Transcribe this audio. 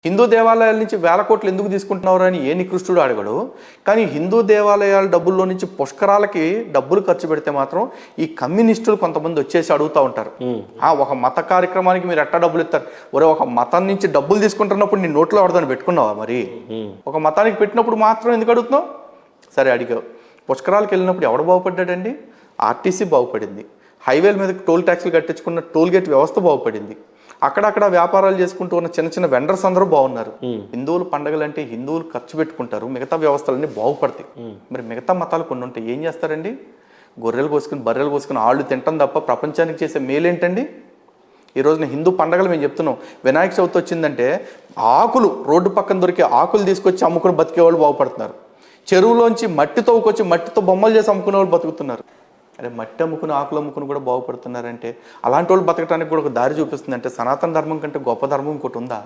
హిందూ దేవాలయాల నుంచి వేల కోట్లు ఎందుకు తీసుకుంటున్నారు అని ఏ నికృష్టుడు అడగడు. కానీ హిందూ దేవాలయాల డబ్బుల్లో నుంచి పుష్కరాలకి డబ్బులు ఖర్చు పెడితే మాత్రం ఈ కమ్యూనిస్టులు కొంతమంది వచ్చేసి అడుగుతూ ఉంటారు, ఒక మత కార్యక్రమానికి మీరు ఎట్టా డబ్బులు ఇస్తారు? ఒరే, ఒక మతం నుంచి డబ్బులు తీసుకుంటున్నప్పుడు నీ నోట్లో ఎవరిదాన్ని పెట్టుకున్నావా? మరి ఒక మతానికి పెట్టినప్పుడు మాత్రం ఎందుకు అడుగుతున్నావు? సరే, అడిగావు. పుష్కరాలకు వెళ్ళినప్పుడు ఎవడు బాగుపడ్డాడండి? ఆర్టీసీ బాగుపడింది. హైవేల మీద టోల్ ట్యాక్స్లు కట్టించుకున్న టోల్ గేట్ వ్యవస్థ బాగుపడింది. అక్కడక్కడ వ్యాపారాలు చేసుకుంటూ ఉన్న చిన్న చిన్న వెండర్స్ అందరూ బాగున్నారు. హిందువులు పండుగలు అంటే హిందువులు ఖర్చు పెట్టుకుంటారు, మిగతా వ్యవస్థలన్నీ బాగుపడతాయి. మరి మిగతా మతాలు కొన్ని ఉంటాయి, ఏం చేస్తారండి? గొర్రెలు కోసుకుని బర్రెలు కోసుకుని ఆళ్ళు తింటాం తప్ప ప్రపంచానికి చేసే మేలేంటండి? ఈ రోజున హిందూ పండుగలు మేము చెప్తున్నాం. వినాయక చవితి వచ్చిందంటే ఆకులు, రోడ్డు పక్కన దొరికే ఆకులు తీసుకొచ్చి అమ్ముకుని బతికే వాళ్ళు బాగుపడుతున్నారు. చెరువులోంచి మట్టి తవ్వుకొచ్చి మట్టితో బొమ్మలు చేసి అమ్ముకునే వాళ్ళు బతుకుతున్నారు. అరే, మట్టి అమ్ముకుని ఆకులు అమ్ముకుని కూడా బాగుపడుతున్నారంటే అలాంటి వాళ్ళు బతకడానికి కూడా ఒక దారి చూపిస్తుంది. అంటే సనాతన ధర్మం కంటే గొప్ప ధర్మం ఇంకోటి ఉందా?